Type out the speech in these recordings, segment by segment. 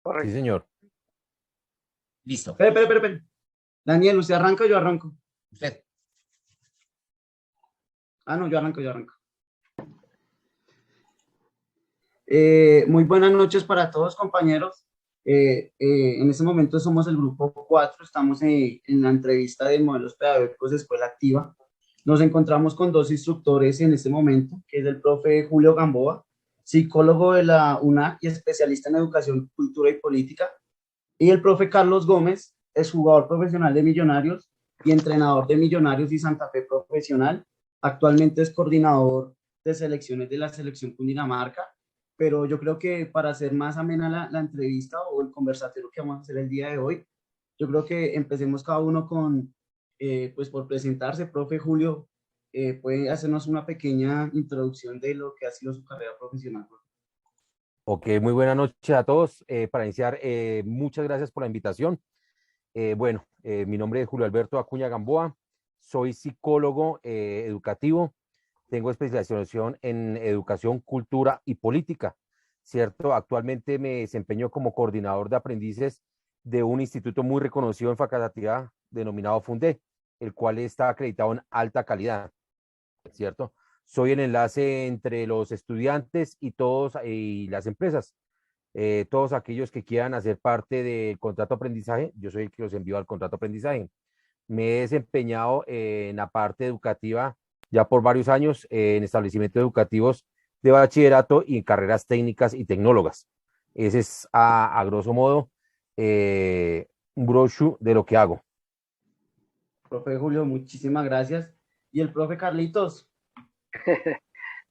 Sí, Correcto. señor. Listo. Espere. Daniel, ¿usted arranca o yo arranco? Usted. Ah, no, yo arranco. Muy buenas noches para todos, compañeros. En este momento somos el grupo 4. Estamos en la entrevista de modelos pedagógicos de Escuela Activa. Nos encontramos con dos instructores en este momento, que es el profe Julio Gamboa, psicólogo de la UNAC y especialista en educación, cultura y política, y el profe Carlos Gómez, es jugador profesional de Millonarios y entrenador de Millonarios y Santa Fe Profesional. Actualmente es coordinador de selecciones de la selección Cundinamarca, pero yo creo que para hacer más amena la entrevista o el conversatorio que vamos a hacer el día de hoy, yo creo que empecemos cada uno con, pues por presentarse. Profe Julio, puede hacernos una pequeña introducción de lo que ha sido su carrera profesional. Ok, muy buena noche a todos. Para iniciar, muchas gracias por la invitación. Mi nombre es Julio Alberto Acuña Gamboa. Soy psicólogo educativo. Tengo especialización en educación, cultura y política, ¿cierto? Actualmente me desempeño como coordinador de aprendices de un instituto muy reconocido en Facatativá denominado Fundé, el cual está acreditado en alta calidad, ¿cierto? Soy el enlace entre los estudiantes y todos y las empresas. Todos aquellos que quieran hacer parte del contrato de aprendizaje, yo soy el que los envío al contrato de aprendizaje. Me he desempeñado en la parte educativa ya por varios años en establecimientos educativos de bachillerato y en carreras técnicas y tecnólogas. Ese es a grosso modo un brochure de lo que hago. Profe Julio, muchísimas gracias. Y el profe Carlitos.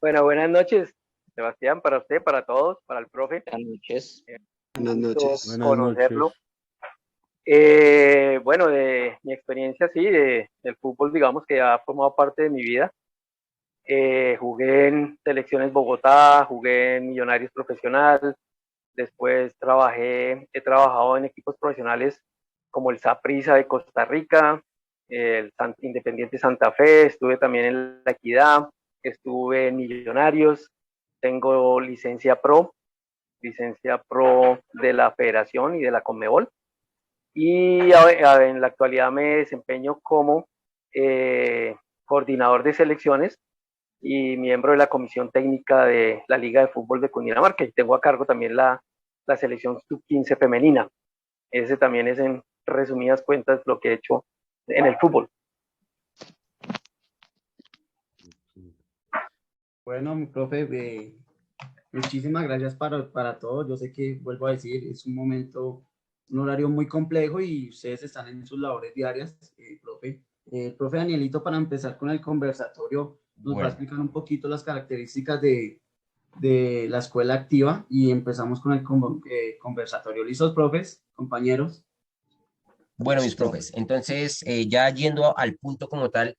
Bueno, buenas noches, Sebastián, para usted, para todos, para el profe. Buenas noches. Un Buenas gusto noches. Buenas conocerlo. noches. Bueno, de mi experiencia, sí, del fútbol, digamos que ha formado parte de mi vida. Jugué en Selecciones Bogotá, jugué en Millonarios Profesional, después he trabajado en equipos profesionales como el Saprissa de Costa Rica, el Independiente Santa Fe, estuve también en La Equidad, estuve en Millonarios, tengo licencia pro de la Federación y de la Conmebol, y en la actualidad me desempeño como eh, coordinador de selecciones y miembro de la comisión técnica de la Liga de Fútbol de Cundinamarca, y tengo a cargo también la selección sub-15 femenina. Ese también es, en resumidas cuentas, lo que he hecho en el fútbol. Bueno, mi profe, muchísimas gracias para todos. Yo sé que, vuelvo a decir, es un momento, un horario muy complejo y ustedes están en sus labores diarias, profe. Profe Danielito, para empezar con el conversatorio, nos va a Bueno, explicar un poquito las características de la escuela activa y empezamos con el conversatorio. ¿Listos, profes, compañeros? bueno, mis profes. Entonces, ya yendo al punto como tal,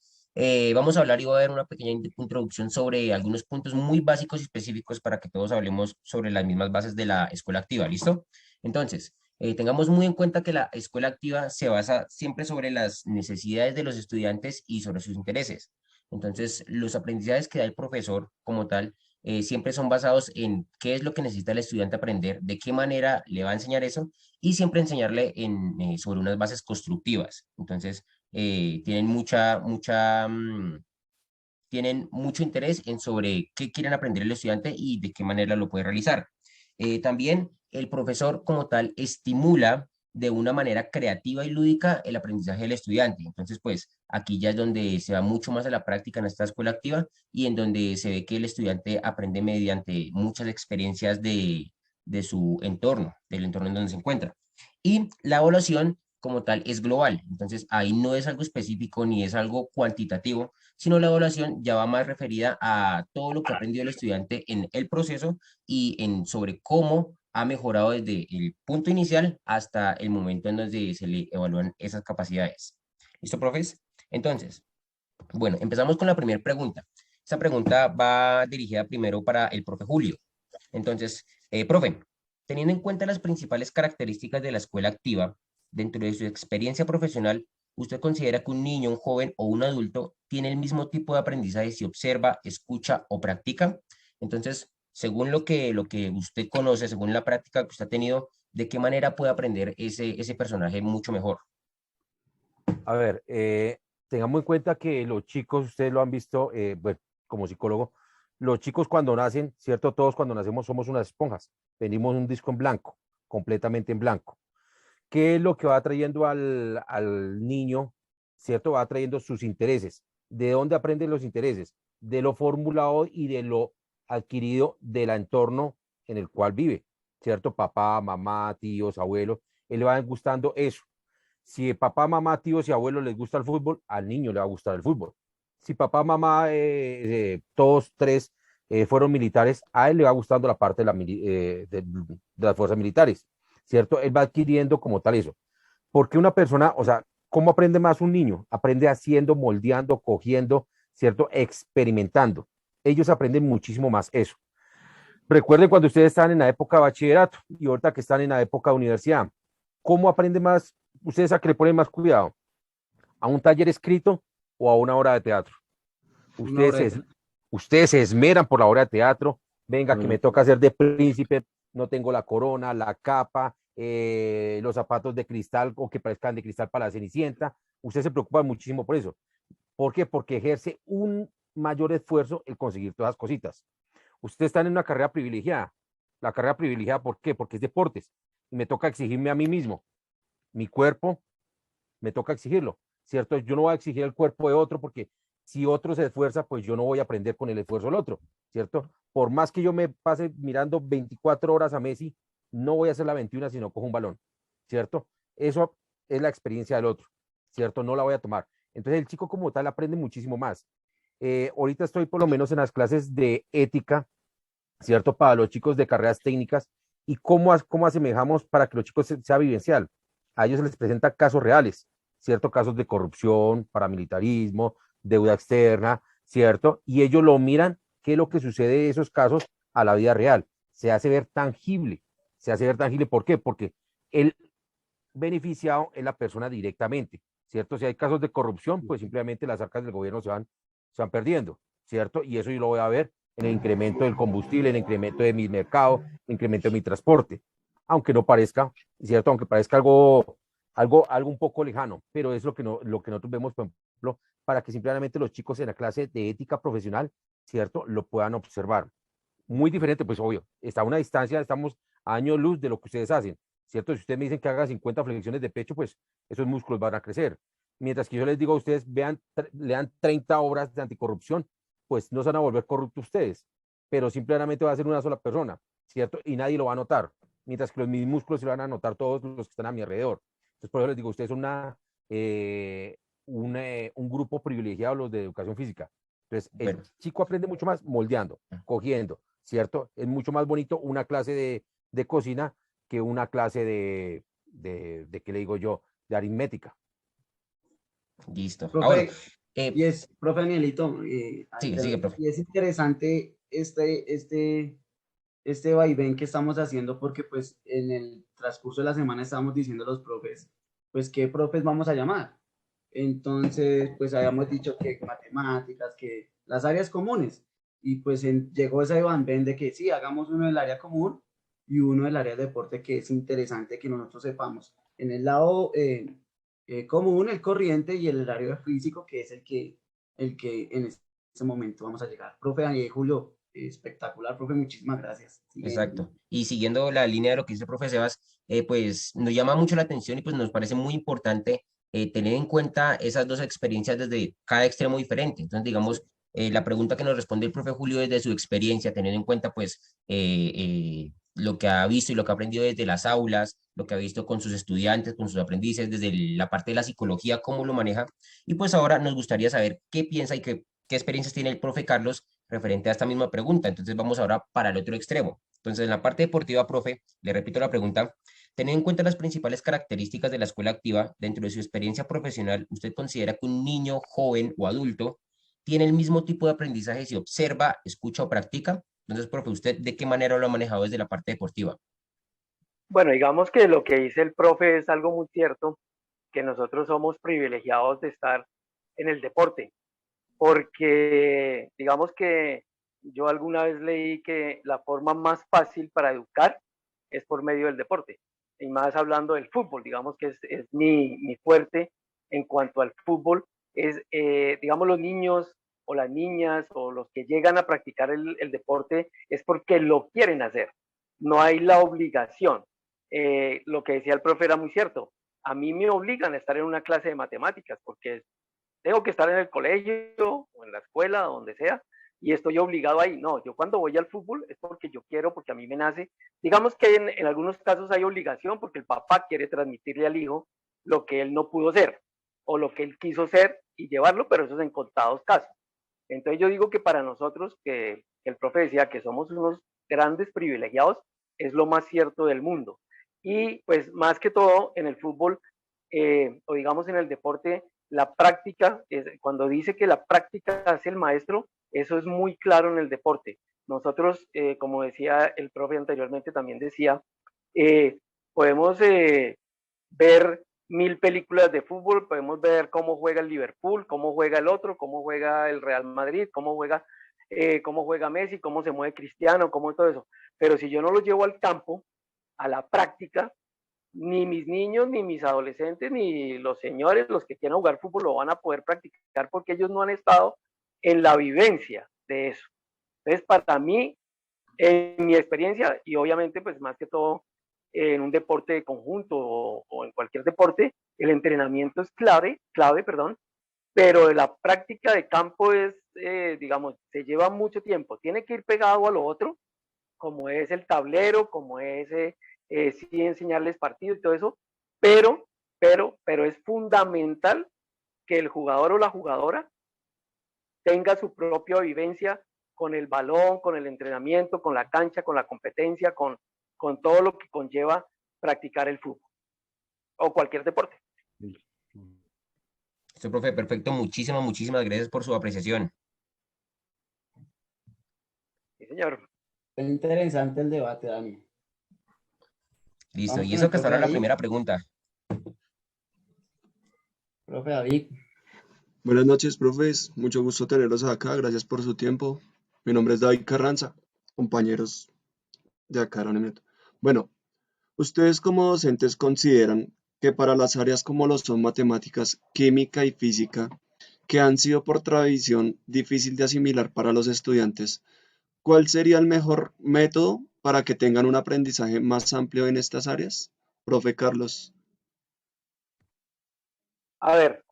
vamos a hablar y voy a dar una pequeña introducción sobre algunos puntos muy básicos y específicos para que todos hablemos sobre las mismas bases de la escuela activa. ¿Listo? Entonces, tengamos muy en cuenta que la escuela activa se basa siempre sobre las necesidades de los estudiantes y sobre sus intereses. Entonces, los aprendizajes que da el profesor como tal siempre son basados en qué es lo que necesita el estudiante aprender, de qué manera le va a enseñar eso y siempre enseñarle sobre unas bases constructivas. Entonces, tienen tienen mucho interés en sobre qué quieren aprender el estudiante y de qué manera lo puede realizar. También el profesor como tal estimula de una manera creativa y lúdica el aprendizaje del estudiante. Entonces, pues aquí ya es donde se va mucho más a la práctica en esta escuela activa y en donde se ve que el estudiante aprende mediante muchas experiencias de su entorno, del entorno en donde se encuentra. Y la evaluación como tal es global. Entonces, ahí no es algo específico ni es algo cuantitativo, sino la evaluación ya va más referida a todo lo que ha aprendido el estudiante en el proceso y en sobre cómo ha mejorado desde el punto inicial hasta el momento en donde se le evalúan esas capacidades. ¿Listo, profes? Entonces, bueno, empezamos con la primera pregunta. Esta pregunta va dirigida primero para el profe Julio. Entonces, profe, teniendo en cuenta las principales características de la escuela activa, dentro de su experiencia profesional, ¿usted considera que un niño, un joven o un adulto tiene el mismo tipo de aprendizaje si observa, escucha o practica? Entonces, según lo que usted conoce, según la práctica que usted ha tenido, ¿de qué manera puede aprender ese personaje mucho mejor? A ver, tengamos en cuenta que los chicos, ustedes lo han visto, bueno, como psicólogo, los chicos cuando nacen, ¿cierto? Todos cuando nacemos somos unas esponjas, venimos un disco en blanco, completamente en blanco. ¿Qué es lo que va trayendo al niño? ¿Cierto? Va trayendo sus intereses. ¿De dónde aprenden los intereses? De lo formulado y de lo adquirido del entorno en el cual vive, ¿cierto? Papá, mamá, tíos, abuelos, él le va gustando eso. Si papá, mamá, tíos y abuelos les gusta el fútbol, al niño le va a gustar el fútbol. Si papá, mamá, todos tres fueron militares, a él le va gustando la parte de las fuerzas militares, ¿cierto? Él va adquiriendo como tal eso. Porque una persona, o sea, ¿cómo aprende más un niño? Aprende haciendo, moldeando, cogiendo, ¿cierto? Experimentando. Ellos aprenden muchísimo más eso. Recuerden cuando ustedes estaban en la época de bachillerato y ahorita que están en la época de universidad. ¿Cómo aprende más? ¿Ustedes a qué le ponen más cuidado? ¿A un taller escrito o a una obra de teatro? Una Ustedes obra de se, teatro. ustedes se esmeran por la obra de teatro. Venga, que Bueno, me toca hacer de príncipe, no tengo la corona, la capa, los zapatos de cristal o que parezcan de cristal para la cenicienta. Usted se preocupa muchísimo por eso. ¿Por qué? Porque ejerce un mayor esfuerzo el conseguir todas las cositas. Usted está en una carrera privilegiada. La carrera privilegiada, ¿por qué? Porque es deportes. Y me toca exigirme a mí mismo. Mi cuerpo, me toca exigirlo, ¿cierto? Yo no voy a exigir el cuerpo de otro porque si otro se esfuerza, pues yo no voy a aprender con el esfuerzo del otro, ¿cierto? Por más que yo me pase mirando 24 horas a Messi, no voy a hacer la 21 si no cojo un balón, ¿cierto? Eso es la experiencia del otro, ¿cierto? No la voy a tomar. Entonces el chico como tal aprende muchísimo más. Ahorita estoy por lo menos en las clases de ética, ¿cierto? Para los chicos de carreras técnicas y cómo asemejamos para que los chicos sea vivencial. A ellos se les presentan casos reales, ¿cierto? Casos de corrupción, paramilitarismo, deuda externa, ¿cierto? Y ellos lo miran, qué es lo que sucede en esos casos a la vida real. Se hace ver tangible. Se hace ver tangible, ¿por qué? Porque el beneficiado es la persona directamente, ¿cierto? Si hay casos de corrupción, pues simplemente las arcas del gobierno se van perdiendo, ¿cierto? Y eso yo lo voy a ver en el incremento del combustible, en el incremento de mi mercado, en el incremento de mi transporte, aunque no parezca, ¿cierto? Aunque parezca algo un poco lejano, pero es lo que nosotros vemos, por ejemplo, para que simplemente los chicos en la clase de ética profesional, ¿cierto? Lo puedan observar. Muy diferente, pues obvio, está a una distancia, estamos a años luz de lo que ustedes hacen, ¿cierto? Si ustedes me dicen que haga 50 flexiones de pecho, pues esos músculos van a crecer. Mientras que yo les digo a ustedes, lean 30 obras de anticorrupción, pues no se van a volver corruptos ustedes, pero simplemente va a ser una sola persona, ¿cierto? Y nadie lo va a notar, mientras que mis músculos se lo van a notar todos los que están a mi alrededor. Entonces, por eso les digo, ustedes son un grupo privilegiado, los de educación física. Entonces, el Bueno, chico aprende mucho más moldeando, cogiendo, ¿cierto? Es mucho más bonito una clase de cocina que una clase ¿qué le digo yo? De aritmética. listo. Ah, bueno, profe, profe Anielito, sigue, profe. y es interesante este vaivén que estamos haciendo porque pues en el transcurso de la semana estábamos diciendo a los profes, pues qué profes vamos a llamar. Entonces, pues habíamos dicho que matemáticas, que las áreas comunes. Y pues llegó ese vaivén de que sí, hagamos uno del área común y uno del área de deporte que es interesante que nosotros sepamos. En el lado común, el corriente y el área físico, que es el que en este momento vamos a llegar. Profe Daniel Julio, espectacular, profe, muchísimas gracias. Exacto. Y siguiendo la línea de lo que dice el profe Sebas, pues nos llama mucho la atención y pues nos parece muy importante tener en cuenta esas dos experiencias desde cada extremo diferente. Entonces, digamos, la pregunta que nos responde el profe Julio desde su experiencia, teniendo en cuenta pues lo que ha visto y lo que ha aprendido desde las aulas, lo que ha visto con sus estudiantes, con sus aprendices, desde la parte de la psicología, cómo lo maneja. Y pues ahora nos gustaría saber qué piensa y qué experiencias tiene el profe Carlos referente a esta misma pregunta. Entonces vamos ahora para el otro extremo. Entonces, en la parte deportiva, profe, le repito la pregunta. Teniendo en cuenta las principales características de la escuela activa, dentro de su experiencia profesional, ¿usted considera que un niño, joven o adulto tiene el mismo tipo de aprendizaje si observa, escucha o practica? Entonces, profe, ¿usted de qué manera lo ha manejado desde la parte deportiva? Bueno, digamos que lo que dice el profe es algo muy cierto, que nosotros somos privilegiados de estar en el deporte, porque digamos que yo alguna vez leí que la forma más fácil para educar es por medio del deporte. y más hablando del fútbol, digamos que es mi fuerte en cuanto al fútbol, es, digamos, los niños o las niñas o los que llegan a practicar el deporte es porque lo quieren hacer, no hay la obligación. Lo que decía el profe era muy cierto, a mí me obligan a estar en una clase de matemáticas porque tengo que estar en el colegio o en la escuela, donde sea, y estoy obligado ahí. No, yo cuando voy al fútbol es porque yo quiero, porque a mí me nace. Digamos que en algunos casos hay obligación porque el papá quiere transmitirle al hijo lo que él no pudo ser o lo que él quiso ser y llevarlo, pero eso es en contados casos. Entonces yo digo que para nosotros, que el profe decía que somos unos grandes privilegiados, es lo más cierto del mundo. Y pues más que todo en el fútbol, o digamos en el deporte, la práctica, cuando dice que la práctica hace el maestro, eso es muy claro en el deporte. Nosotros, como decía el profe anteriormente, también decía, eh, podemos ver 1000 películas de fútbol, podemos ver cómo juega el Liverpool, cómo juega el otro, cómo juega el Real Madrid, cómo juega Messi, cómo se mueve Cristiano, cómo todo eso. Pero si yo no lo llevo al campo, a la práctica, ni mis niños, ni mis adolescentes, ni los señores, los que quieran jugar fútbol, lo van a poder practicar porque ellos no han estado en la vivencia de eso. Entonces, para mí, en mi experiencia, y obviamente, pues más que todo, en un deporte de conjunto o en cualquier deporte, el entrenamiento es clave, perdón, pero la práctica de campo es, digamos, se lleva mucho tiempo. Tiene que ir pegado a lo otro, como es el tablero, como es sí enseñarles partido y todo eso, pero, pero es fundamental que el jugador o la jugadora tenga su propia vivencia con el balón, con el entrenamiento, con la cancha, con la competencia, con todo lo que conlleva practicar el fútbol o cualquier deporte. Listo, profe, perfecto. Muchísimas gracias por su apreciación. Sí, señor. Es interesante el debate, Dani. Listo. Vamos Y con eso el que hasta profe ahora la David. primera pregunta. Profe David. Buenas noches, profes. Mucho gusto tenerlos acá. Gracias por su tiempo. Mi nombre es David Carranza, compañeros de acá. Un minuto. Bueno, ¿ustedes como docentes consideran que para las áreas como lo son matemáticas, química y física, que han sido por tradición difícil de asimilar para los estudiantes, cuál sería el mejor método para que tengan un aprendizaje más amplio en estas áreas? Profe Carlos. A ver,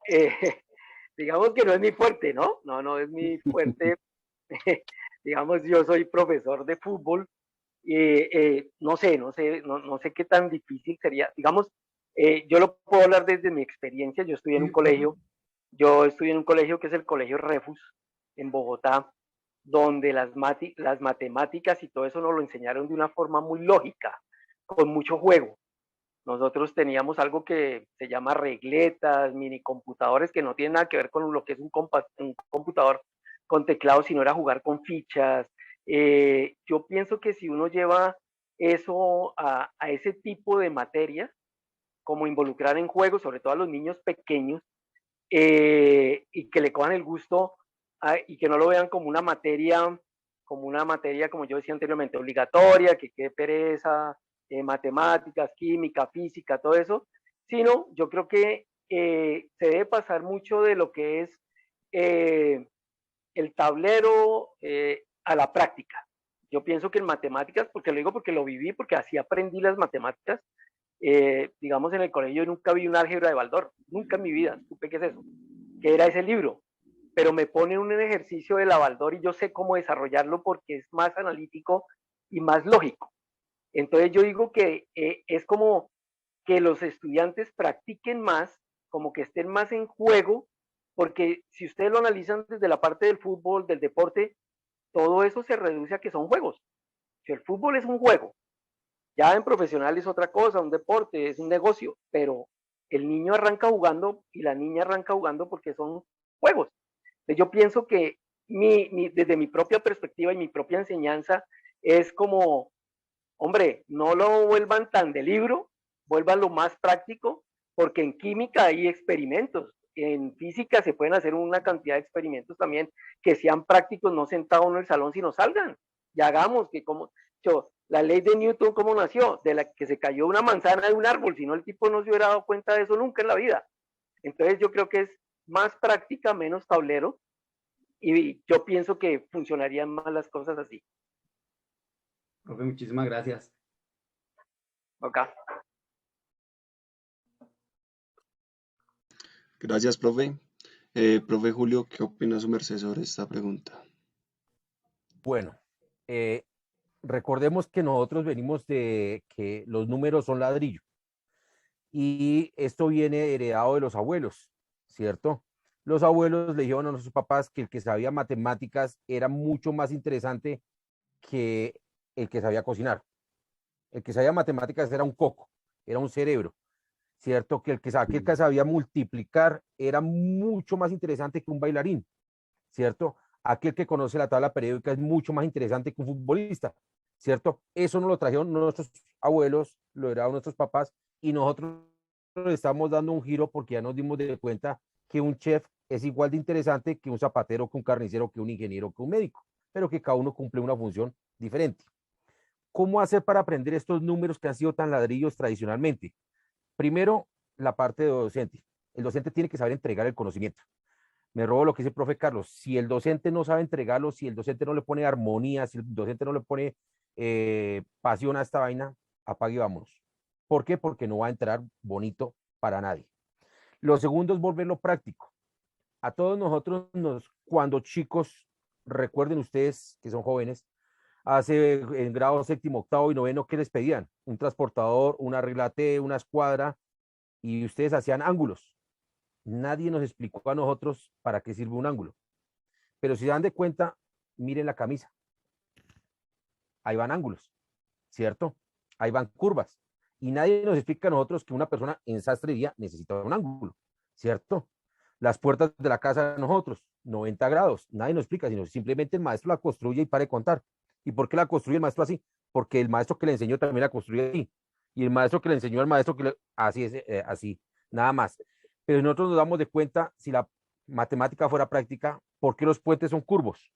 digamos que no es mi fuerte, ¿no? No es mi fuerte. Digamos, yo soy profesor de fútbol. No sé qué tan difícil sería. Digamos, yo lo puedo hablar desde mi experiencia. Yo estudié en un colegio que es el Colegio Refus en Bogotá, donde las matemáticas y todo eso nos lo enseñaron de una forma muy lógica, con mucho juego. Nosotros teníamos algo que se llama regletas, mini computadores, que no tienen nada que ver con lo que es un computador con teclado, sino era jugar con fichas. Yo pienso que si uno lleva eso a ese tipo de materias, como involucrar en juegos, sobre todo a los niños pequeños, y que le cojan el gusto y que no lo vean como una materia, como yo decía anteriormente, obligatoria, que quede pereza, matemáticas, química, física, todo eso, sino yo creo que se debe pasar mucho de lo que es el tablero a la práctica. Yo pienso que en matemáticas, porque lo digo porque lo viví, porque así aprendí las matemáticas, digamos en el colegio yo nunca vi un álgebra de Baldor, nunca en mi vida supe qué es eso, qué era ese libro, pero me ponen un ejercicio de la Baldor y yo sé cómo desarrollarlo porque es más analítico y más lógico. Entonces yo digo que es como que los estudiantes practiquen más, como que estén más en juego, porque si ustedes lo analizan desde la parte del fútbol, del deporte, todo eso se reduce a que son juegos. Si el fútbol es un juego, ya en profesional es otra cosa, un deporte, es un negocio, pero el niño arranca jugando y la niña arranca jugando porque son juegos. Entonces yo pienso que desde mi propia perspectiva y mi propia enseñanza es como, hombre, no lo vuelvan tan de libro, vuelvan lo más práctico, porque en química hay experimentos, en física se pueden hacer una cantidad de experimentos también que sean prácticos, no sentados en el salón, sino salgan y hagamos, la ley de Newton, ¿cómo nació? De la que se cayó una manzana de un árbol, si no el tipo no se hubiera dado cuenta de eso nunca en la vida. Entonces yo creo que es más práctica, menos tablero, y yo pienso que funcionarían más las cosas así. Profe, muchísimas gracias. Acá. Gracias, profe. Profe Julio, ¿qué opina su merced sobre esta pregunta? Bueno, recordemos que nosotros venimos de que los números son ladrillo y esto viene heredado de los abuelos, ¿cierto? Los abuelos le dijeron a nuestros papás que el que sabía matemáticas era mucho más interesante que el que sabía cocinar. El que sabía matemáticas era un coco, era un cerebro, ¿cierto? Que el que sabía multiplicar era mucho más interesante que un bailarín, ¿cierto? Aquel que conoce la tabla periódica es mucho más interesante que un futbolista, ¿cierto? Eso nos lo trajeron nuestros abuelos, lo heredaron nuestros papás, y nosotros le estamos dando un giro porque ya nos dimos de cuenta que un chef es igual de interesante que un zapatero, que un carnicero, que un ingeniero, que un médico, pero que cada uno cumple una función diferente. ¿Cómo hacer para aprender estos números que han sido tan ladrillos tradicionalmente? Primero, la parte de docente. El docente tiene que saber entregar el conocimiento. Me robo lo que dice el profe Carlos. Si el docente no sabe entregarlo, si el docente no le pone armonía, si el docente no le pone pasión a esta vaina, apague y vámonos. ¿Por qué? Porque no va a entrar bonito para nadie. Lo segundo es volverlo práctico. A todos nosotros, cuando chicos, recuerden ustedes que son jóvenes, hace en grado séptimo, octavo y noveno, ¿qué les pedían? Un transportador, una regla T, una escuadra, y ustedes hacían ángulos. Nadie nos explicó a nosotros para qué sirve un ángulo. Pero si se dan de cuenta, miren la camisa. Ahí van ángulos, ¿cierto? Ahí van curvas. Y nadie nos explica a nosotros que una persona en sastrería necesita un ángulo, ¿cierto? Las puertas de la casa de nosotros, 90 grados. Nadie nos explica, sino simplemente el maestro la construye y para de contar. ¿Y por qué la construye el maestro así? Porque el maestro que le enseñó también la construye así. Y el maestro que le enseñó al maestro que así es, así, nada más. Pero nosotros nos damos de cuenta, si la matemática fuera práctica, ¿por qué los puentes son curvos?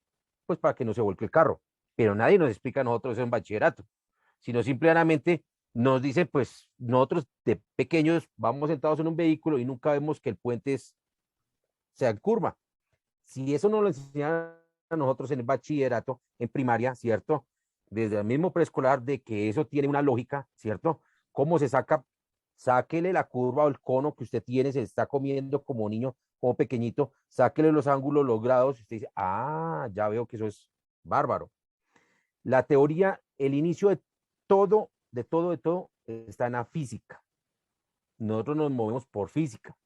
Pues para que no se vuelque el carro. Pero nadie nos explica a nosotros eso en bachillerato, sino simplemente nos dicen, pues nosotros de pequeños vamos sentados en un vehículo y nunca vemos que el puente sea en curva. Si eso nos lo enseñan a nosotros en el bachillerato, en primaria, ¿cierto? Desde el mismo preescolar, de que eso tiene una lógica, ¿cierto? ¿Cómo se saca? Sáquele la curva o el cono que usted tiene, se está comiendo como niño, como pequeñito, sáquele los ángulos, los grados, y usted dice, ah, ya veo que eso es bárbaro. La teoría, el inicio de todo, está en la física. Nosotros nos movemos por física,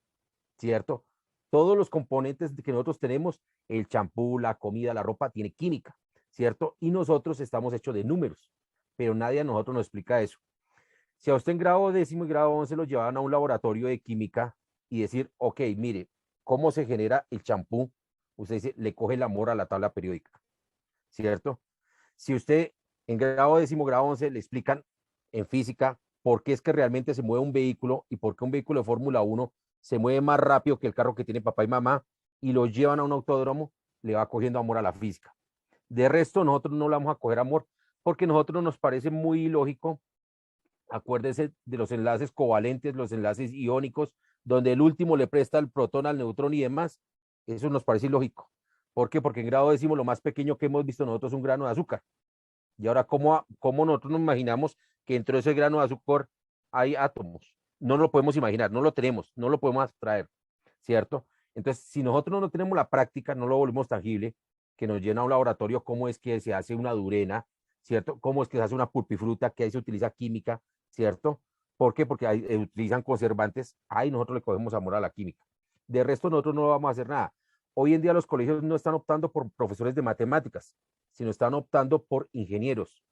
¿cierto? Todos los componentes que nosotros tenemos, el champú, la comida, la ropa, tiene química, ¿cierto? Y nosotros estamos hechos de números, pero nadie a nosotros nos explica eso. Si a usted en grado décimo y grado 11 lo llevaban a un laboratorio de química y decir, ok, mire, ¿cómo se genera el champú? Usted dice, le coge el amor a la tabla periódica, ¿cierto? Si usted en grado décimo, grado 11 le explican en física por qué es que realmente se mueve un vehículo y por qué un vehículo de Fórmula 1 se mueve más rápido que el carro que tiene papá y mamá y lo llevan a un autódromo, le va cogiendo amor a la física. De resto, nosotros no le vamos a coger amor porque a nosotros nos parece muy ilógico. Acuérdese de los enlaces covalentes, los enlaces iónicos, donde el último le presta el protón al neutrón y demás. Eso nos parece ilógico. ¿Por qué? Porque en grado décimo lo más pequeño que hemos visto nosotros es un grano de azúcar. Y ahora, ¿cómo nosotros nos imaginamos que dentro de ese grano de azúcar hay átomos? No lo podemos imaginar, no lo tenemos, no lo podemos abstraer, ¿cierto? Entonces, si nosotros no tenemos la práctica, no lo volvemos tangible, que nos llena un laboratorio, cómo es que se hace una durena, ¿cierto? Cómo es que se hace una pulpifruta, que ahí se utiliza química, ¿cierto? ¿Por qué? Porque ahí utilizan conservantes, ahí nosotros le cogemos amor a la química. De resto, nosotros no vamos a hacer nada. Hoy en día los colegios no están optando por profesores de matemáticas, sino están optando por ingenieros,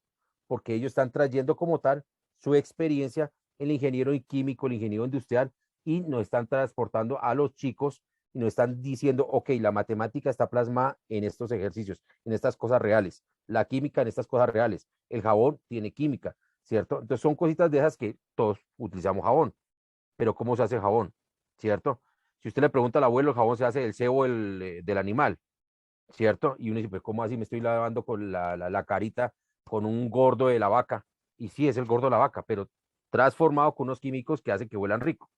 porque ellos están trayendo como tal su experiencia, el ingeniero químico, el ingeniero industrial, y nos están transportando a los chicos y nos están diciendo, ok, la matemática está plasmada en estos ejercicios, en estas cosas reales, la química en estas cosas reales, el jabón tiene química, ¿cierto? Entonces son cositas de esas que todos utilizamos jabón, pero ¿cómo se hace jabón? ¿Cierto? Si usted le pregunta al abuelo, el jabón se hace del sebo del animal, ¿cierto? Y uno dice, pues, ¿cómo así me estoy lavando con la carita con un gordo de la vaca, y sí es el gordo de la vaca, pero transformado con unos químicos que hacen que huelan rico.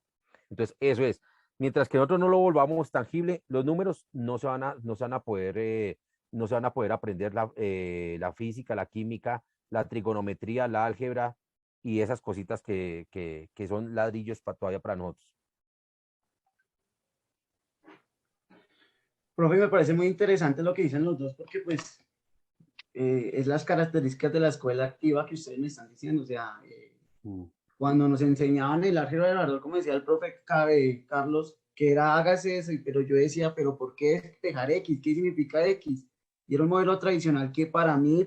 Entonces, eso es. Mientras que nosotros no lo volvamos tangible, los números no se van a poder aprender la física, la química, la trigonometría, la álgebra y esas cositas que son ladrillos todavía para nosotros. Profe, me parece muy interesante lo que dicen los dos, porque pues es las características de la escuela activa que ustedes me están diciendo. O sea, cuando nos enseñaban el álgebra del valor, como decía el profe Carlos, que era hágase eso, pero yo decía, pero ¿por qué despejar X? ¿Qué significa X? Y era un modelo tradicional que para mí,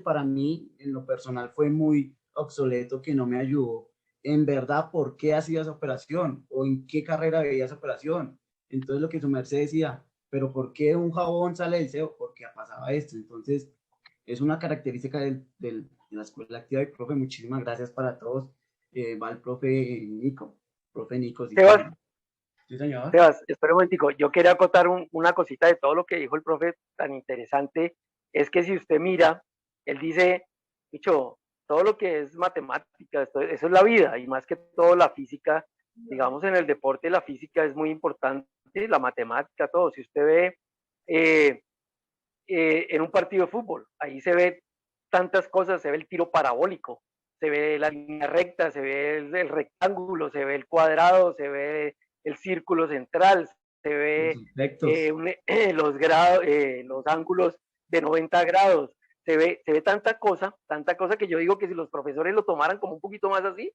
en lo personal, fue muy obsoleto, que no me ayudó. En verdad, ¿por qué hacía esa operación? ¿O en qué carrera veía esa operación? Entonces, lo que su merced decía, pero ¿por qué un jabón sale del SEO? Porque pasaba esto. Entonces, es una característica de la escuela activa. Y profe, muchísimas gracias para todos. Va el profe Nico. Profe Nico, sí, Sebas, señor. Sí, señor. Sebas, espera un momentico. Yo quería acotar una cosita de todo lo que dijo el profe tan interesante. Es que si usted mira, él dice, dicho, todo lo que es matemática, eso es la vida, y más que todo la física, digamos en el deporte la física es muy importante, la matemática, todo. Si usted ve eh, en un partido de fútbol, ahí se ve tantas cosas, se ve el tiro parabólico, se ve la línea recta, se ve el rectángulo, se ve el cuadrado, se ve el círculo central, se Los ve aspectos. los ángulos de 90 grados, se ve tanta cosa que yo digo que si los profesores lo tomaran como un poquito más así,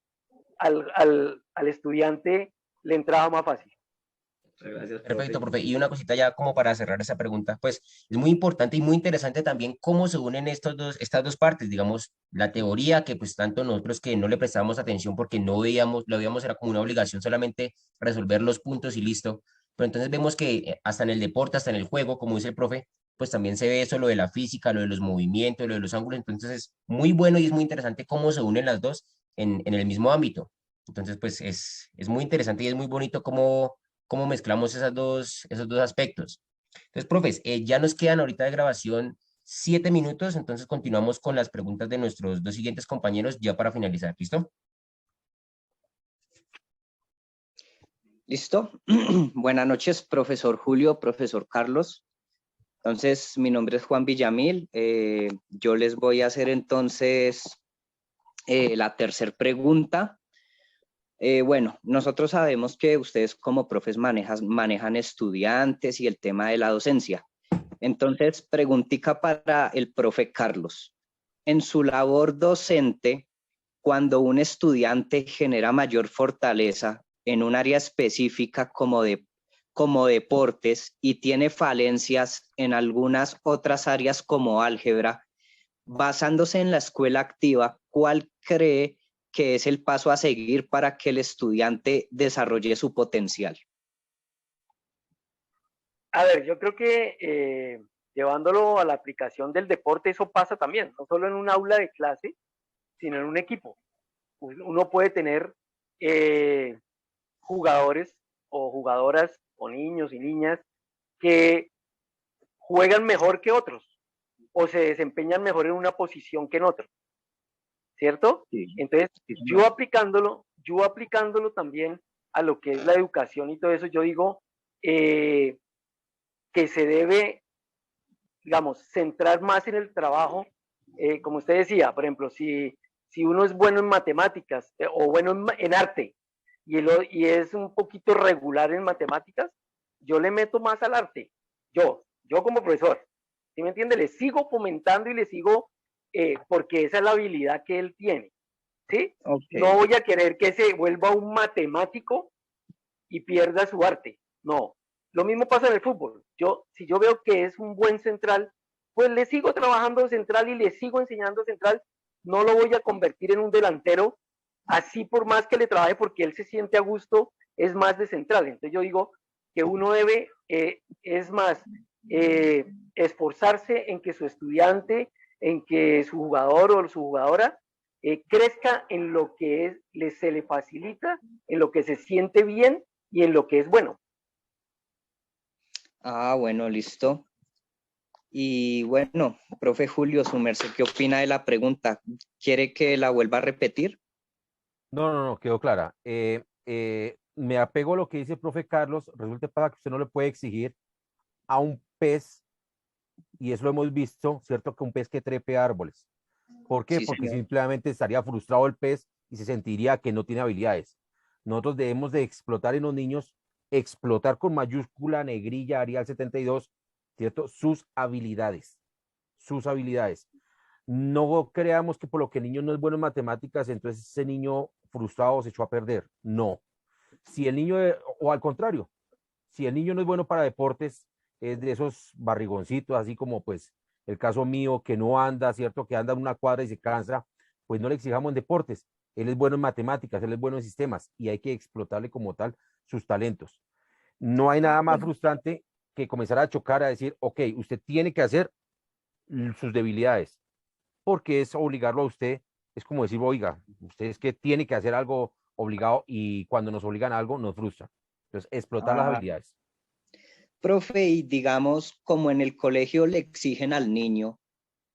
al estudiante le entraba más fácil. Gracias, Perfecto, profe. profe. Y una cosita ya como para cerrar esa pregunta, pues es muy importante y muy interesante también cómo se unen estas dos partes, digamos, la teoría que pues tanto nosotros que no le prestábamos atención porque no veíamos, lo veíamos era como una obligación solamente resolver los puntos y listo. Pero entonces vemos que hasta en el deporte, hasta en el juego, como dice el profe, pues también se ve eso, lo de la física, lo de los movimientos, lo de los ángulos. Entonces es muy bueno y es muy interesante cómo se unen las dos en el mismo ámbito. Entonces, pues es muy interesante y es muy bonito cómo mezclamos esos dos aspectos. Entonces, profes, ya nos quedan ahorita de grabación 7 minutos, entonces continuamos con las preguntas de nuestros dos siguientes compañeros ya para finalizar. ¿Listo? ¿Listo? Buenas noches, profesor Julio, profesor Carlos. Entonces, mi nombre es Juan Villamil. Yo les voy a hacer entonces la tercera pregunta. Bueno, nosotros sabemos que ustedes como profes manejan estudiantes y el tema de la docencia. Entonces, preguntica para el profe Carlos. En su labor docente, cuando un estudiante genera mayor fortaleza en un área específica como deportes y tiene falencias en algunas otras áreas como álgebra, basándose en la escuela activa, ¿cuál cree que es el paso a seguir para que el estudiante desarrolle su potencial? A ver, yo creo que llevándolo a la aplicación del deporte, eso pasa también, no solo en un aula de clase, sino en un equipo. Uno puede tener jugadores o jugadoras o niños y niñas que juegan mejor que otros o se desempeñan mejor en una posición que en otra, ¿cierto? Sí, Entonces, sí, yo aplicándolo también a lo que es la educación y todo eso, yo digo que se debe, digamos, centrar más en el trabajo, como usted decía, por ejemplo, si uno es bueno en matemáticas o bueno en arte y es un poquito regular en matemáticas, yo le meto más al arte, yo como profesor, ¿sí me entiende? Le sigo fomentando y le sigo, porque esa es la habilidad que él tiene, ¿sí? No ok. voy a querer que se vuelva un matemático y pierda su arte. No. Lo mismo pasa en el fútbol. Si yo veo que es un buen central, pues le sigo trabajando central y le sigo enseñando central. No lo voy a convertir en un delantero, así por más que le trabaje porque él se siente a gusto, es más de central. Entonces yo digo que uno debe, es más, esforzarse en que su estudiante, en que su jugador o su jugadora crezca en lo que se le facilita, en lo que se siente bien y en lo que es bueno. Ah, bueno, listo. Y bueno, profe Julio, su merced, ¿qué opina de la pregunta? ¿Quiere que la vuelva a repetir? No, quedó clara. Me apego a lo que dice el profe Carlos. Resulta para que usted no le puede exigir a un pez, y eso lo hemos visto, ¿cierto? Que un pez que trepe árboles. ¿Por qué? Sí, Porque señor. simplemente estaría frustrado el pez y se sentiría que no tiene habilidades. Nosotros debemos de explotar en los niños, explotar con mayúscula, negrilla, Arial 72, ¿cierto? Sus habilidades, sus habilidades. No creamos que por lo que el niño no es bueno en matemáticas, entonces ese niño frustrado se echó a perder. No. Si el niño, o al contrario, si el niño no es bueno para deportes, es de esos barrigoncitos, así como pues el caso mío, que no anda, ¿cierto? Que anda en una cuadra y se cansa, pues no le exijamos en deportes. Él es bueno en matemáticas, él es bueno en sistemas y hay que explotarle como tal sus talentos. No hay nada más Bueno, frustrante que comenzar a chocar, a decir, ok, usted tiene que hacer sus debilidades, porque es obligarlo a usted, es como decir, oiga, usted es que tiene que hacer algo obligado y cuando nos obligan a algo nos frustra. Entonces, explotar las ah, habilidades. profe, y digamos, como en el colegio le exigen al niño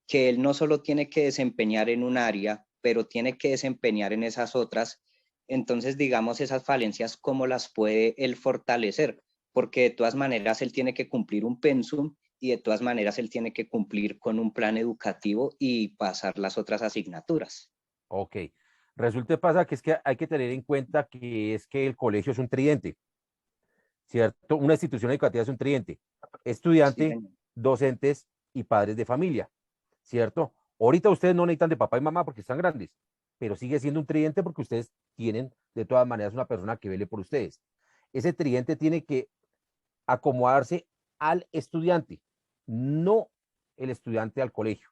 que él no solo tiene que desempeñar en un área, pero tiene que desempeñar en esas otras, entonces, digamos, esas falencias, ¿cómo las puede él fortalecer? Porque de todas maneras él tiene que cumplir un pensum y de todas maneras él tiene que cumplir con un plan educativo y pasar las otras asignaturas. Ok. Resulta y pasa que es que hay que tener en cuenta que es que el colegio es un tridente, ¿cierto? Una institución educativa es un tridente. Sí, Estudiante, señor. docentes y padres de familia, ¿cierto? Ahorita ustedes no necesitan de papá y mamá porque están grandes, pero sigue siendo un tridente porque ustedes tienen de todas maneras una persona que vele por ustedes. Ese tridente tiene que acomodarse al estudiante, no el estudiante al colegio.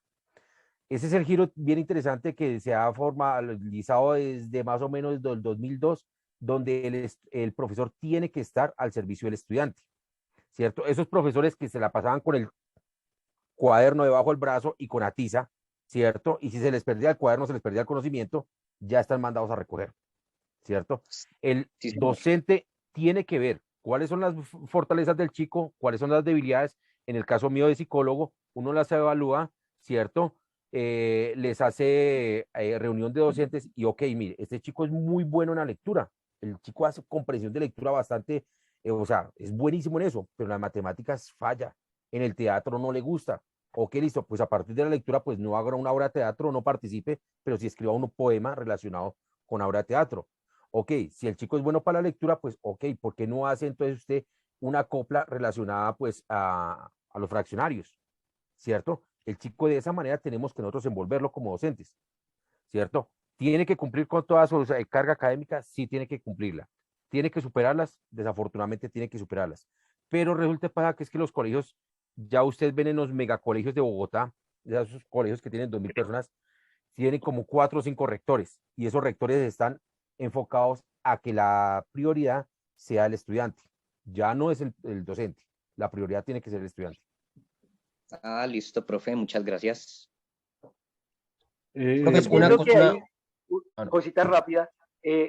Ese es el giro bien interesante que se ha formalizado desde más o menos desde el 2002, donde el profesor tiene que estar al servicio del estudiante, ¿cierto? Esos profesores que se la pasaban con el cuaderno debajo del brazo y con atiza, ¿cierto? Y si se les perdía el cuaderno, se les perdía el conocimiento, ya están mandados a recoger, ¿cierto? El Sí, señor. docente tiene que ver cuáles son las fortalezas del chico, cuáles son las debilidades. En el caso mío de psicólogo, uno las evalúa, ¿cierto? Les hace reunión de docentes y, ok, mire, este chico es muy bueno en la lectura, el chico hace comprensión de lectura bastante, o sea, es buenísimo en eso, pero en las matemáticas falla, en el teatro no le gusta. Ok, listo, pues a partir de la lectura, pues no haga una obra de teatro, no participe, pero sí escriba un poema relacionado con obra de teatro. Ok, si el chico es bueno para la lectura, pues ok, ¿por qué no hace entonces usted una copla relacionada pues a los fraccionarios? ¿Cierto? El chico de esa manera tenemos que nosotros envolverlo como docentes, ¿cierto? Tiene que cumplir con toda su carga académica, sí tiene que cumplirla. Tiene que superarlas, desafortunadamente tiene que superarlas. Pero resulta para que es que los colegios, ya ustedes ven en los megacolegios de Bogotá, de esos colegios que tienen 2000 personas, tienen como 4 o 5 rectores y esos rectores están enfocados a que la prioridad sea el estudiante. Ya no es el docente, la prioridad tiene que ser el estudiante. Ah, listo, profe, muchas gracias. Profes, Yo una pienso cosa, que hay ah, no, cositas rápidas.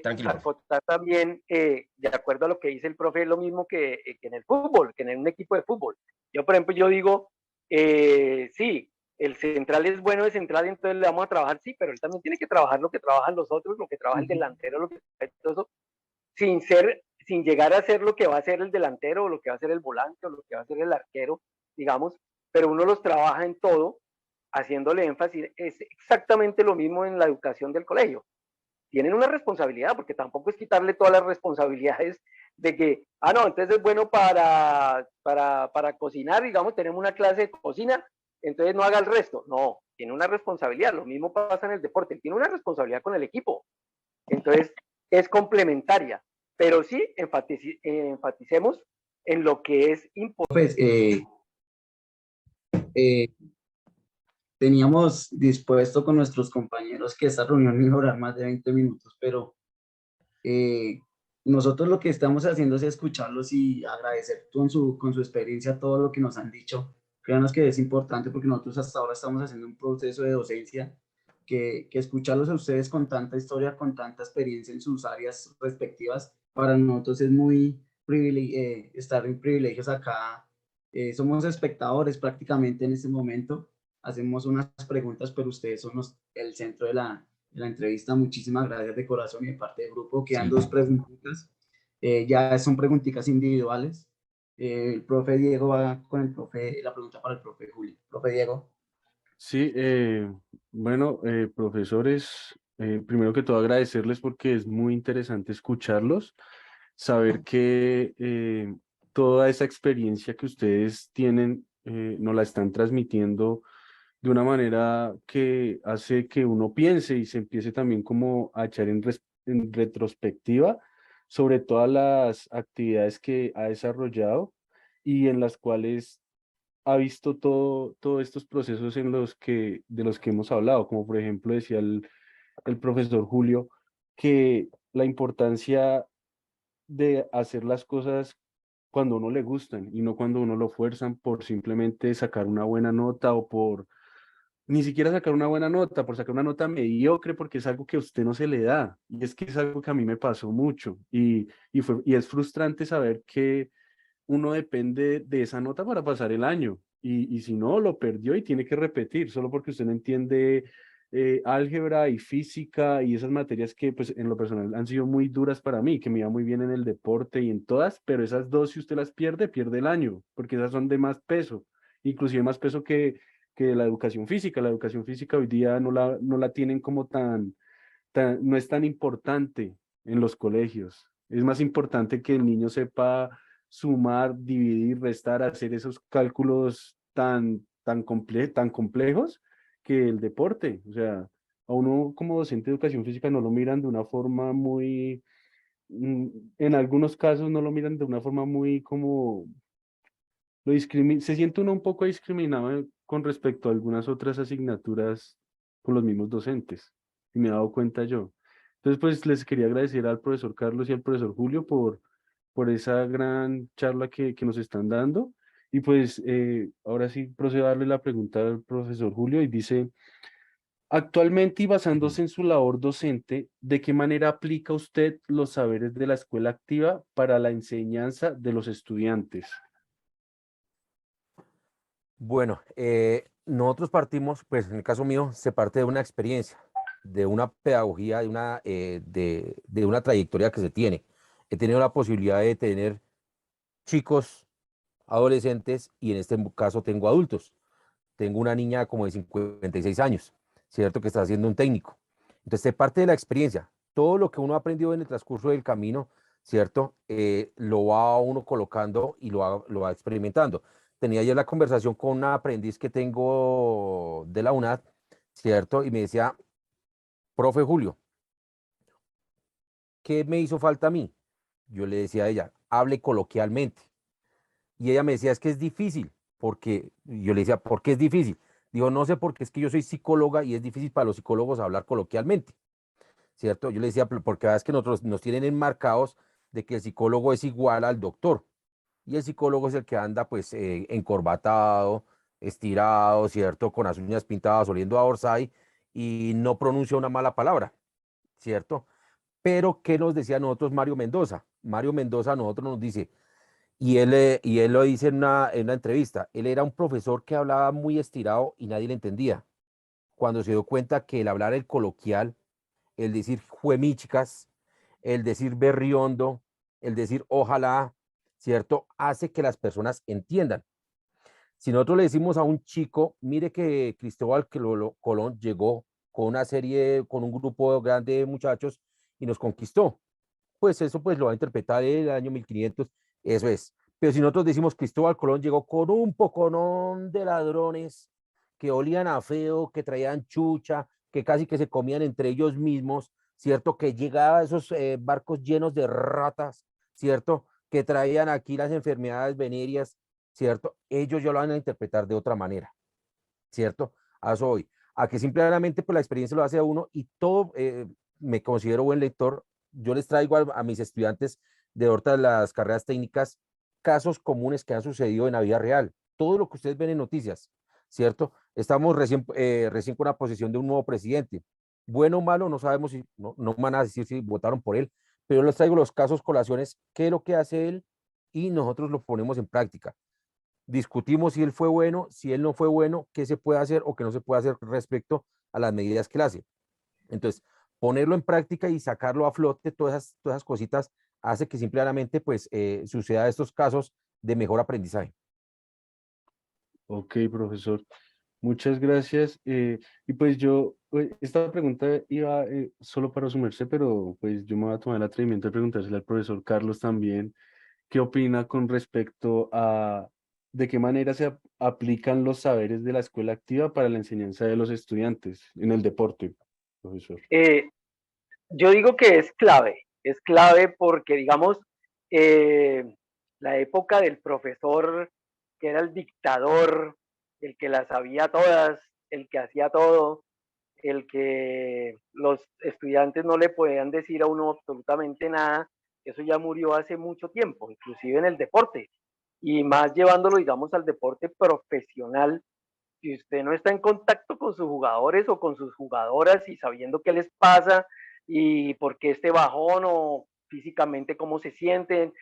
tranquilo, profe. Acotar también, de acuerdo a lo que dice el profe, es lo mismo que en el fútbol, que en un equipo de fútbol. Yo, por ejemplo, yo digo, sí, el central es bueno de central, entonces le vamos a trabajar, sí, pero él también tiene que trabajar lo que trabajan los otros, lo que trabaja el delantero, lo que todo eso, sin llegar a ser lo que va a ser el delantero, o lo que va a ser el volante, o lo que va a ser el arquero, digamos, pero uno los trabaja en todo, haciéndole énfasis. Es exactamente lo mismo en la educación del colegio. Tienen una responsabilidad, porque tampoco es quitarle todas las responsabilidades de que, no, entonces es bueno para cocinar, digamos, tenemos una clase de cocina, entonces no haga el resto. No, tiene una responsabilidad. Lo mismo pasa en el deporte, tiene una responsabilidad con el equipo. Entonces, es complementaria. Pero sí, enfaticemos en lo que es importante. Pues, eh, teníamos dispuesto con nuestros compañeros que esta reunión iba a durar más de 20 minutos, pero nosotros lo que estamos haciendo es escucharlos y agradecer con su experiencia todo lo que nos han dicho. Créanos que es importante porque nosotros hasta ahora estamos haciendo un proceso de docencia que escucharlos a ustedes con tanta historia, con tanta experiencia en sus áreas respectivas, para nosotros es muy estar en privilegios acá Somos espectadores prácticamente en este momento. Hacemos unas preguntas, pero ustedes son el centro de la entrevista. Muchísimas gracias de corazón y de parte del grupo. Quedan Sí. dos preguntitas. Ya son preguntitas individuales. El profe Diego va con la pregunta para el profe Julio. Profe Diego. Sí, bueno, profesores, primero que todo agradecerles porque es muy interesante escucharlos, saber que toda esa experiencia que ustedes tienen nos la están transmitiendo de una manera que hace que uno piense y se empiece también como a echar en retrospectiva sobre todas las actividades que ha desarrollado y en las cuales ha visto todos estos procesos de los que hemos hablado, como por ejemplo decía el profesor Julio, que la importancia de hacer las cosas cuando a uno le gustan y no cuando a uno lo fuerzan por simplemente sacar una buena nota o por ni siquiera sacar una buena nota, por sacar una nota mediocre porque es algo que a usted no se le da. Y es que es algo que a mí me pasó mucho y es frustrante saber que uno depende de esa nota para pasar el año. Y si no, lo perdió y tiene que repetir, solo porque usted no entiende álgebra y física y esas materias que pues en lo personal han sido muy duras para mí, que me iba muy bien en el deporte y en todas, pero esas dos si usted las pierde, pierde el año, porque esas son de más peso, inclusive más peso que la educación física. La educación física hoy día no la tienen como no es tan importante en los colegios. Es más importante que el niño sepa sumar, dividir, restar, hacer esos cálculos tan complejos que el deporte. O sea, a uno como docente de educación física no lo miran de una forma muy, en algunos casos no lo miran de una forma muy como, se siente uno un poco discriminado con respecto a algunas otras asignaturas con los mismos docentes. Y me he dado cuenta yo. Entonces, pues les quería agradecer al profesor Carlos y al profesor Julio por esa gran charla que nos están dando. Y pues ahora sí procedo a darle la pregunta al profesor Julio y dice, actualmente y basándose en su labor docente, ¿de qué manera aplica usted los saberes de la escuela activa para la enseñanza de los estudiantes? Bueno, nosotros partimos, pues en el caso mío, se parte de una experiencia, de una pedagogía, de una trayectoria que se tiene. He tenido la posibilidad de tener chicos, adolescentes y en este caso tengo adultos. Tengo una niña como de 56 años, ¿cierto? Que está haciendo un técnico. Entonces, se parte de la experiencia. Todo lo que uno ha aprendido en el transcurso del camino, ¿cierto? Lo va uno colocando y lo va experimentando. Tenía ayer la conversación con una aprendiz que tengo de la UNAD, ¿cierto? Y me decía, profe Julio, ¿qué me hizo falta a mí? Yo le decía a ella, hable coloquialmente. Y ella me decía, es que es difícil, porque yo le decía, ¿por qué es difícil? Digo, no sé, porque es que yo soy psicóloga y es difícil para los psicólogos hablar coloquialmente, ¿cierto? Yo le decía, porque es que nosotros nos tienen enmarcados de que el psicólogo es igual al doctor, y el psicólogo es el que anda pues encorbatado, estirado, ¿cierto? Con las uñas pintadas, oliendo a Orsay, y no pronuncia una mala palabra, ¿cierto? Pero, ¿qué nos decía a nosotros Mario Mendoza? Mario Mendoza a nosotros nos dice, y él lo dice en una entrevista, él era un profesor que hablaba muy estirado y nadie le entendía. Cuando se dio cuenta que el hablar el coloquial, el decir juemíchicas, el decir berriondo, el decir ojalá, ¿cierto? Hace que las personas entiendan. Si nosotros le decimos a un chico, mire que Cristóbal Colón llegó con una serie, con un grupo grande de muchachos y nos conquistó, pues eso pues lo va a interpretar el año 1500, eso es. Pero si nosotros decimos Cristóbal Colón llegó con un poconón de ladrones que olían a feo, que traían chucha, que casi que se comían entre ellos mismos, ¿cierto? Que llegaban esos barcos llenos de ratas, ¿cierto? Que traían aquí las enfermedades venéreas, ¿cierto? Ellos ya lo van a interpretar de otra manera, ¿cierto? A eso hoy. A que simplemente pues la experiencia lo hace a uno y todo, me considero buen lector. Yo les traigo a mis estudiantes de ahorita las carreras técnicas casos comunes que han sucedido en la vida real. Todo lo que ustedes ven en noticias, ¿cierto? Estamos recién con la posición de un nuevo presidente. Bueno o malo, no sabemos si, no van a decir si votaron por él, pero yo les traigo los casos, colaciones, qué es lo que hace él y nosotros lo ponemos en práctica. discutimos si él fue bueno, si él no fue bueno, qué se puede hacer o qué no se puede hacer respecto a las medidas que él hace. Entonces, ponerlo en práctica y sacarlo a flote, todas esas cositas, hace que simplemente pues suceda estos casos de mejor aprendizaje. Ok, profesor. Muchas gracias. Y pues yo, esta pregunta iba solo para sumarse, pero pues yo me voy a tomar el atrevimiento de preguntársela al profesor Carlos también. ¿Qué opina con respecto a de qué manera se aplican los saberes de la escuela activa para la enseñanza de los estudiantes en el deporte, profesor? Yo digo que es clave porque, digamos, la época del profesor que era el dictador, el que las sabía todas, el que hacía todo, el que los estudiantes no le podían decir a uno absolutamente nada, eso ya murió hace mucho tiempo, inclusive en el deporte, y más llevándolo, digamos, al deporte profesional. Si usted no está en contacto con sus jugadores o con sus jugadoras y sabiendo qué les pasa y por qué este bajón o físicamente cómo se sienten,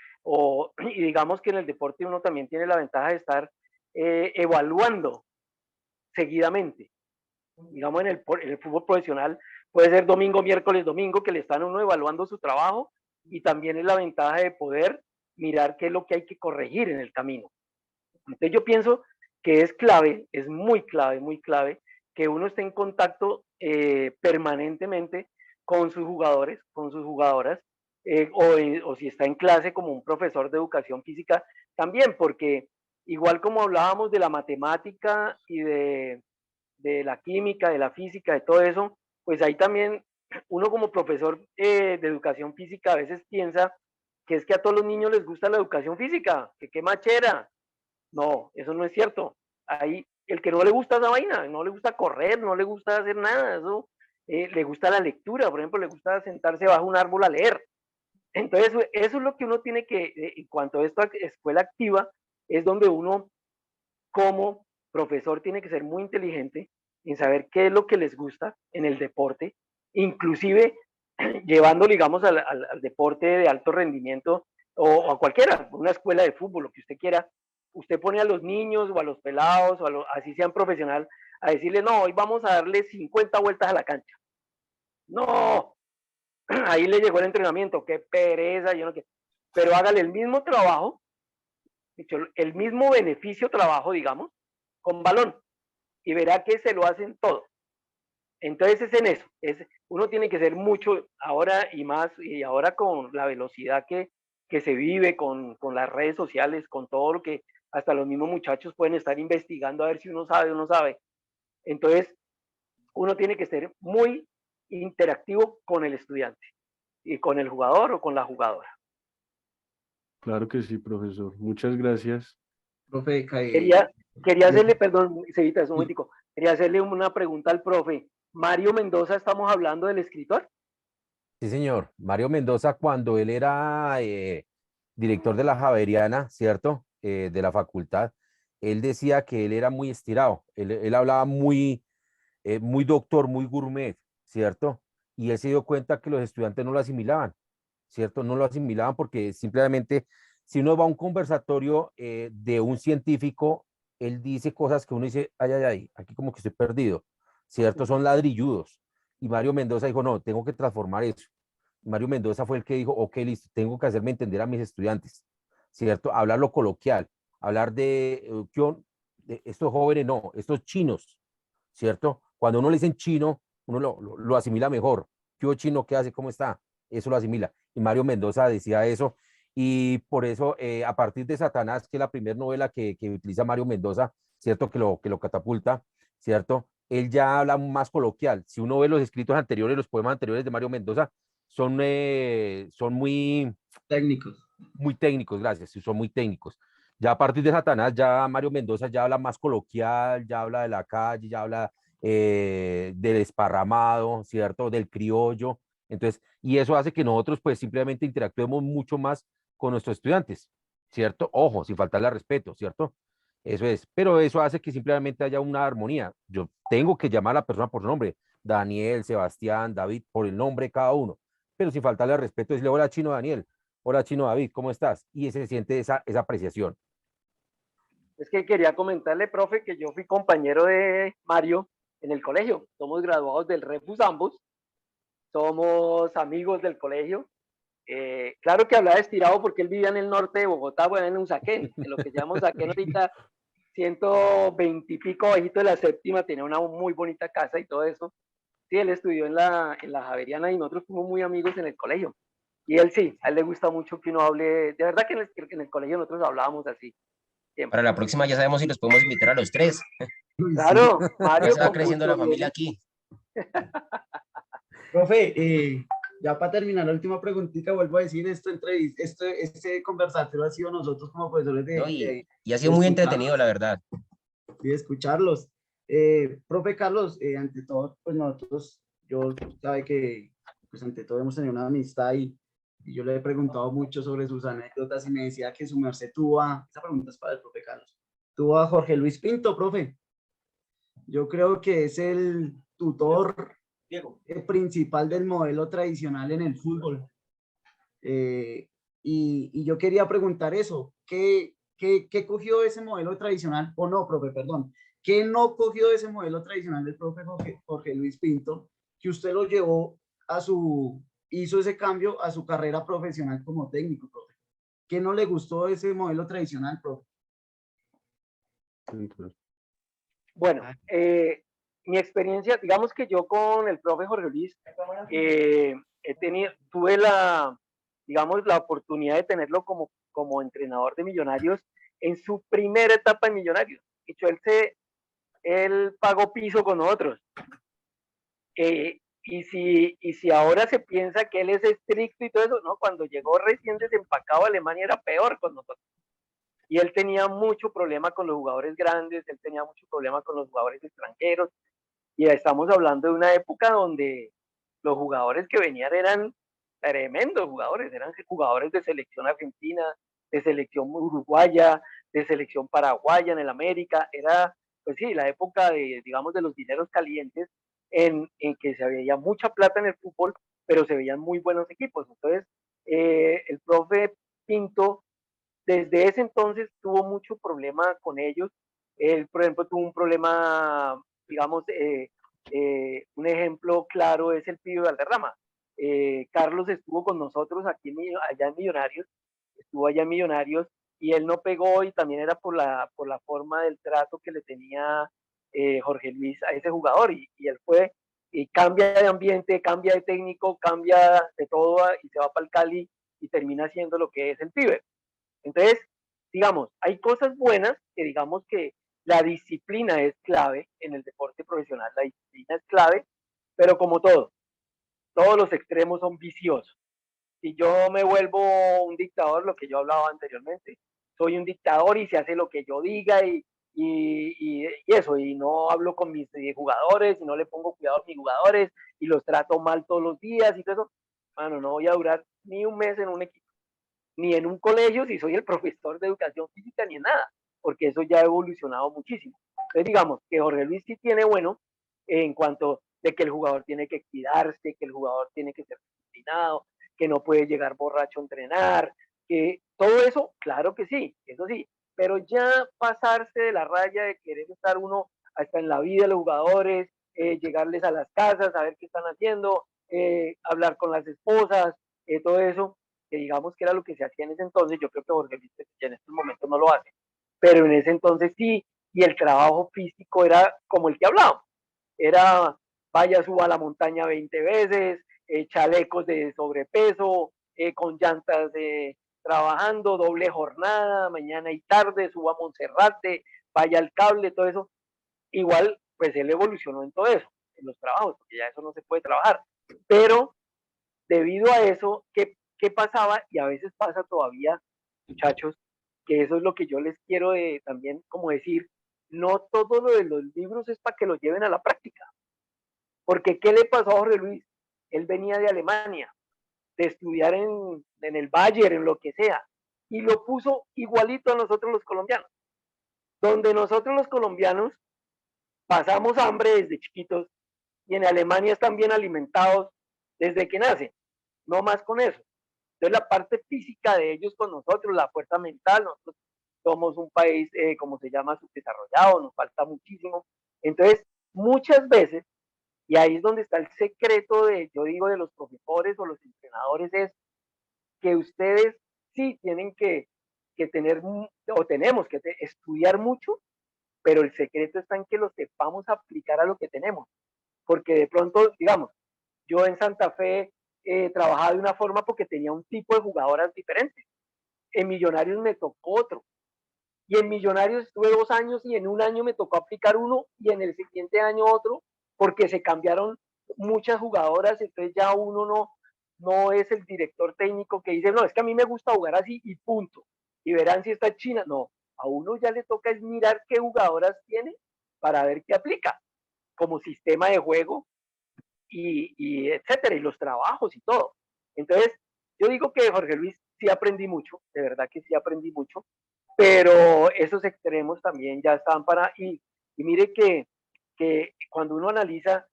y digamos que en el deporte uno también tiene la ventaja de estar evaluando seguidamente. Digamos, en el fútbol profesional puede ser domingo, miércoles, domingo, que le están a uno evaluando su trabajo, y también es la ventaja de poder mirar qué es lo que hay que corregir en el camino. Entonces yo pienso que es clave, es muy clave, que uno esté en contacto permanentemente con sus jugadores, con sus jugadoras, o si está en clase como un profesor de educación física también, porque igual como hablábamos de la matemática y de la química, de la física, de todo eso, pues ahí también uno como profesor de educación física a veces piensa que es que a todos los niños les gusta la educación física, que qué machera. No, eso no es cierto. Ahí, el que no le gusta esa vaina, no le gusta correr, no le gusta hacer nada, eso, le gusta la lectura, por ejemplo, le gusta sentarse bajo un árbol a leer. Entonces, eso es lo que uno tiene que, en cuanto a esta escuela activa, es donde uno como profesor tiene que ser muy inteligente en saber qué es lo que les gusta en el deporte, inclusive llevando, digamos, al deporte de alto rendimiento o a cualquiera, una escuela de fútbol, lo que usted quiera. Usted pone a los niños o a los pelados, o así sean profesional, a decirle, no, hoy vamos a darle 50 vueltas a la cancha. No, ahí le llegó el entrenamiento, qué pereza, yo no quiero. Pero hágale el mismo trabajo, el mismo beneficio trabajo, digamos, con balón, y verá que se lo hacen todo. Entonces es en eso, uno tiene que ser mucho ahora y más, y ahora con la velocidad que se vive, con las redes sociales, con todo lo que hasta los mismos muchachos pueden estar investigando a ver si uno sabe o no sabe. Entonces uno tiene que ser muy interactivo con el estudiante y con el jugador o con la jugadora. Claro que sí, profesor. Muchas gracias. Profe, Quería hacerle, perdón, Cevita, un momentico, quería hacerle una pregunta al profe. Mario Mendoza, estamos hablando del escritor. Sí, señor. Mario Mendoza, cuando él era director de la Javeriana, ¿cierto? De la facultad, él decía que él era muy estirado. Él hablaba muy doctor, muy gourmet, ¿cierto? Y él se dio cuenta que los estudiantes no lo asimilaban, ¿cierto? No lo asimilaban porque simplemente, si uno va a un conversatorio de un científico, él dice cosas que uno dice, ay, ay, ay, aquí como que estoy perdido, ¿cierto? Son ladrilludos. Y Mario Mendoza dijo, no, tengo que transformar eso. Mario Mendoza fue el que dijo, ok, listo, tengo que hacerme entender a mis estudiantes, ¿cierto? Hablar lo coloquial, hablar de educación, de estos jóvenes, no, estos chinos, ¿cierto? Cuando uno le dicen chino, uno lo asimila mejor. ¿Qué chino? ¿Qué hace? ¿Cómo está? Eso lo asimila. Y Mario Mendoza decía eso. Y por eso, a partir de Satanás, que es la primera novela que utiliza Mario Mendoza, ¿cierto? Que lo catapulta, ¿cierto? Él ya habla más coloquial. Si uno ve los escritos anteriores, los poemas anteriores de Mario Mendoza, son técnicos. muy técnicos, gracias, sí, son muy técnicos. Ya a partir de Satanás, ya Mario Mendoza ya habla más coloquial, ya habla de la calle, ya habla del esparramado, ¿cierto? Del criollo. Entonces, y eso hace que nosotros pues simplemente interactuemos mucho más con nuestros estudiantes, ¿cierto? Ojo, sin faltarle al respeto, ¿cierto? Eso es, pero eso hace que simplemente haya una armonía. Yo tengo que llamar a la persona por su nombre, Daniel, Sebastián, David, por el nombre de cada uno, pero sin faltarle al respeto, decirle, hola, Chino Daniel, hola Chino David, ¿cómo estás? Y se siente esa apreciación. Es que quería comentarle, profe, que yo fui compañero de Mario en el colegio. Somos graduados del Refus ambos, somos amigos del colegio. Claro que hablaba estirado porque él vivía en el norte de Bogotá, bueno, en Usaquén, en lo que se llama Usaquén ahorita, 120 y pico bajito de la séptima, tenía una muy bonita casa y todo eso. Sí, él estudió en la Javeriana y nosotros fuimos muy amigos en el colegio. Y él sí, a él le gusta mucho que uno hable, de verdad que en el colegio nosotros hablábamos así, Para siempre. la próxima ya sabemos si los podemos invitar a los tres. Uy, sí. Claro, Ya Mario, se va con creciendo mucho la familia bien. aquí. Profe, ya para terminar la última preguntita, vuelvo a decir, este conversatorio ha sido nosotros como profesores ¿No? Y ha de sido muy entretenido, la escucharlos verdad. y de escucharlos. Profe Carlos, ante todo, pues nosotros, yo sabe que, pues ante todo hemos tenido una amistad y yo le he preguntado mucho sobre sus anécdotas y me decía que su merced esta pregunta es para el profe Carlos, tuvo a Jorge Luis Pinto, profe. Yo creo que es el tutor principal del modelo tradicional en el fútbol. Eh, y yo quería preguntar eso, ¿qué cogió ese modelo tradicional, o no, profe, perdón, qué no cogió ese modelo tradicional del profe Jorge Luis Pinto, que usted lo llevó hizo ese cambio a su carrera profesional como técnico, profe? ¿Qué no le gustó de ese modelo tradicional, profe? Bueno, mi experiencia, digamos que yo con el profe Jorge Luis, tuve digamos, la oportunidad de tenerlo como entrenador de Millonarios en su primera etapa en Millonarios. De hecho, él pagó piso con nosotros. Y si ahora se piensa que él es estricto y todo eso, no, cuando llegó recién desempacado a Alemania era peor con nosotros. Y él tenía mucho problema con los jugadores grandes, él tenía mucho problema con los jugadores extranjeros, y estamos hablando de una época donde los jugadores que venían eran tremendos jugadores, eran jugadores de selección argentina, de selección uruguaya, de selección paraguaya en el América, era, pues sí, la época de, digamos, de los dineros calientes en que se veía mucha plata en el fútbol, pero se veían muy buenos equipos. Entonces, el profe Pinto desde ese entonces tuvo mucho problema con ellos. Él, por ejemplo, tuvo un problema, digamos, un ejemplo claro es el Pío Valderrama. Carlos estuvo con nosotros aquí allá en Millonarios, estuvo allá en Millonarios y él no pegó y también era por la forma del trato que le tenía Jorge Luis a ese jugador y él fue y cambia de ambiente, cambia de técnico, cambia de todo y se va para el Cali y termina siendo lo que es el pibe. Entonces, digamos, hay cosas buenas que digamos que la disciplina es clave en el deporte profesional, la disciplina es clave, pero como todo, todos los extremos son viciosos. Si yo me vuelvo un dictador, lo que yo hablaba anteriormente, soy un dictador y se hace lo que yo diga y eso, y no hablo con mis jugadores y no le pongo cuidado a mis jugadores y los trato mal todos los días y todo eso, bueno, no voy a durar ni un mes en un equipo ni en un colegio si soy el profesor de educación física ni en nada, porque eso ya ha evolucionado muchísimo. Entonces digamos que Jorge Luis sí tiene bueno en cuanto de que el jugador tiene que cuidarse, que el jugador tiene que ser disciplinado, que no puede llegar borracho a entrenar, que todo eso, claro que sí, eso sí, pero ya pasarse de la raya de querer estar uno hasta en la vida de los jugadores, llegarles a las casas, saber qué están haciendo, hablar con las esposas, todo eso, que digamos que era lo que se hacía en ese entonces, yo creo que Jorge Luis ya en estos momentos no lo hace, pero en ese entonces sí, y el trabajo físico era como el que hablábamos, era vaya, suba a la montaña 20 veces, chalecos de sobrepeso, con llantas trabajando, doble jornada, mañana y tarde, suba a Monserrate, vaya al cable, todo eso. Igual, pues él evolucionó en todo eso, en los trabajos, porque ya eso no se puede trabajar. Pero debido a eso, ¿qué pasaba? Y a veces pasa todavía, muchachos, que eso es lo que yo les quiero también como decir, no todo lo de los libros es para que lo lleven a la práctica. Porque ¿qué le pasó a Jorge Luis? Él venía de Alemania, de estudiar en el Bayern, en lo que sea, y lo puso igualito a nosotros los colombianos. Donde nosotros los colombianos pasamos hambre desde chiquitos y en Alemania están bien alimentados desde que nacen, no más con eso. Entonces la parte física de ellos con nosotros, la fuerza mental, nosotros somos un país, como se llama, subdesarrollado, nos falta muchísimo. Entonces, muchas veces, y ahí es donde está el secreto de, yo digo, de los profesores o los entrenadores, es que ustedes sí tienen que tener, o tenemos que estudiar mucho, pero el secreto está en que lo sepamos aplicar a lo que tenemos. Porque de pronto, digamos, yo en Santa Fe trabajaba de una forma porque tenía un tipo de jugadoras diferentes. En Millonarios me tocó otro. Y en Millonarios estuve 2 años y en un año me tocó aplicar uno y en el siguiente año otro, porque se cambiaron muchas jugadoras, entonces ya uno no es el director técnico que dice, no, es que a mí me gusta jugar así y punto. Y verán si está China. No, a uno ya le toca es mirar qué jugadoras tiene para ver qué aplica como sistema de juego y etcétera, y los trabajos y todo. Entonces, yo digo que Jorge Luis sí aprendí mucho, de verdad que sí aprendí mucho, pero esos extremos también ya están y mire que cuando uno analiza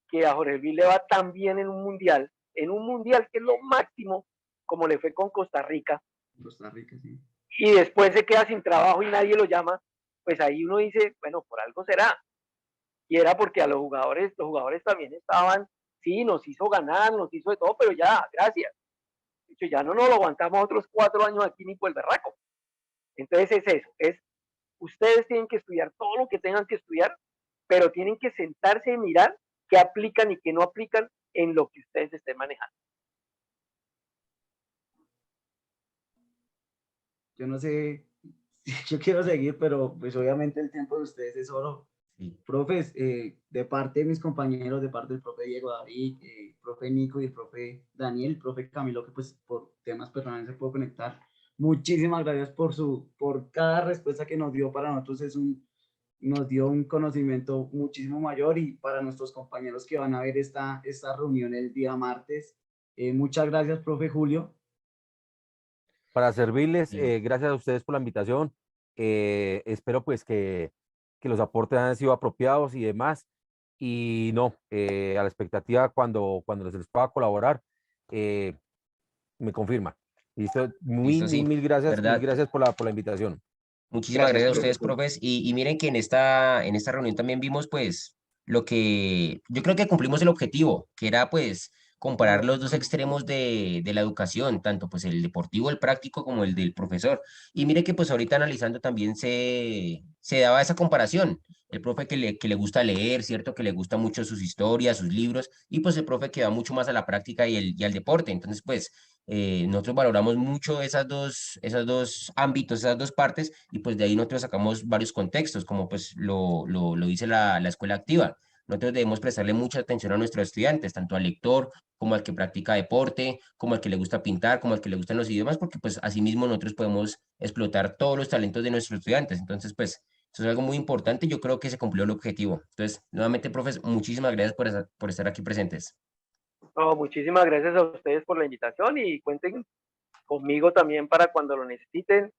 que a Jorge Luis le va tan bien en un mundial que es lo máximo, como le fue con Costa Rica, Sí. y después se queda sin trabajo y nadie lo llama, pues ahí uno dice, bueno, por algo será. Y era porque a los jugadores también estaban, sí, nos hizo ganar, nos hizo de todo, pero ya, gracias. De hecho, ya no nos lo aguantamos otros 4 años aquí ni por el berraco. Entonces es eso, ustedes tienen que estudiar todo lo que tengan que estudiar, pero tienen que sentarse y mirar qué aplican y qué no aplican en lo que ustedes estén manejando. Yo no sé, yo quiero seguir, pero pues obviamente el tiempo de ustedes es oro. Sí. Profes, de parte de mis compañeros, de parte del profe Diego David, profe Nico y el profe Daniel, el profe Camilo, que pues por temas personales se puede conectar. Muchísimas gracias por cada respuesta que nos dio. Para nosotros nos dio un conocimiento muchísimo mayor, y para nuestros compañeros que van a ver esta reunión el día martes. Muchas gracias, profe Julio. Para servirles, Bien. gracias a ustedes por la invitación. Espero pues que los aportes han sido apropiados y demás. Y no, a la expectativa cuando se les pueda colaborar, eh, me confirma. Listo, Listo, sí, mil ¿verdad? gracias por la invitación. Muchísimas Gracias, gracias a ustedes, profesor. profes. Y miren que en esta reunión también vimos, pues, lo que yo creo que cumplimos el objetivo, que era, pues, comparar los dos extremos de la educación, tanto, pues, el deportivo, el práctico, como el del profesor. Y mire que, pues, ahorita analizando también se daba esa comparación. El profe que le gusta leer, ¿cierto? Que le gusta mucho sus historias, sus libros, y pues el profe que va mucho más a la práctica y al deporte. Entonces, pues, nosotros valoramos mucho esos dos ámbitos, esas dos partes, y pues de ahí nosotros sacamos varios contextos, como pues lo dice la escuela activa. Nosotros debemos prestarle mucha atención a nuestros estudiantes, tanto al lector como al que practica deporte, como al que le gusta pintar, como al que le gustan los idiomas, porque pues asimismo nosotros podemos explotar todos los talentos de nuestros estudiantes. Entonces, pues eso es algo muy importante y yo creo que se cumplió el objetivo. Entonces, nuevamente, profes, muchísimas gracias por estar aquí presentes. No, muchísimas gracias a ustedes por la invitación y cuenten conmigo también para cuando lo necesiten,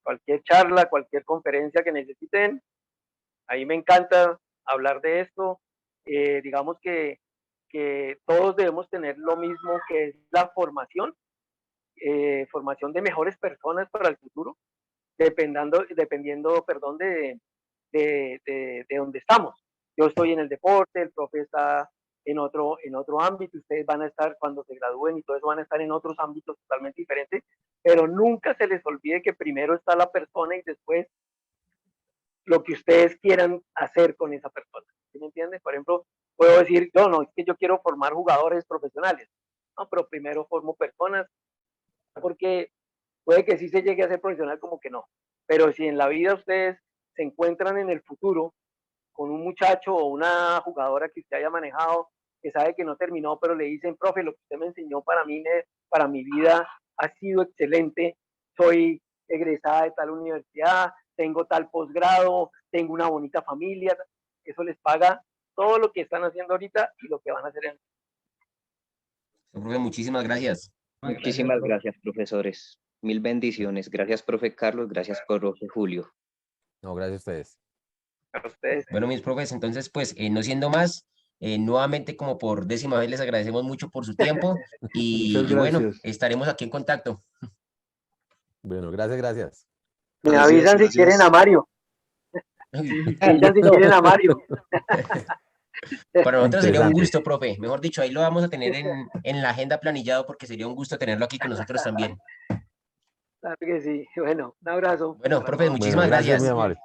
cualquier charla, cualquier conferencia que necesiten. Ahí me encanta hablar de esto. Digamos que todos debemos tener lo mismo, que es la formación de mejores personas para el futuro, dependiendo perdón, de dónde estamos. Yo estoy en el deporte, el profe está en otro ámbito, ustedes van a estar cuando se gradúen y todo eso van a estar en otros ámbitos totalmente diferentes, pero nunca se les olvide que primero está la persona y después lo que ustedes quieran hacer con esa persona. ¿Sí me entiendes? Por ejemplo, puedo decir, yo no, es que yo quiero formar jugadores profesionales. No, pero primero formo personas, porque puede que sí se llegue a ser profesional como que no. Pero si en la vida ustedes se encuentran en el futuro con un muchacho o una jugadora que usted haya manejado, que sabe que no terminó, pero le dicen, profe, lo que usted me enseñó para mi vida ha sido excelente, soy egresada de tal universidad, tengo tal posgrado, tengo una bonita familia, eso les paga todo lo que están haciendo ahorita y lo que van a hacer en... Profe, muchísimas gracias. Muchísimas gracias, profesores. Mil bendiciones. Gracias, profe Carlos. Gracias, profe Julio. No, gracias a ustedes. Para ustedes. Bueno, mis profes, entonces, pues, no siendo más, nuevamente, como por 10ª vez, les agradecemos mucho por su tiempo Muchas y bueno, gracias. estaremos aquí en contacto. Bueno, gracias. Me Gracias, avisan si quieren a gracias. Mario. Me avisan si quieren a Mario. Para nosotros sería un Interesante. gusto, profe. Mejor dicho, ahí lo vamos a tener en la agenda planillado porque sería un gusto tenerlo aquí con nosotros también. Claro que sí. Bueno, un abrazo Bueno, para profe, todos. Bueno, muchísimas gracias, muy gracias. amable.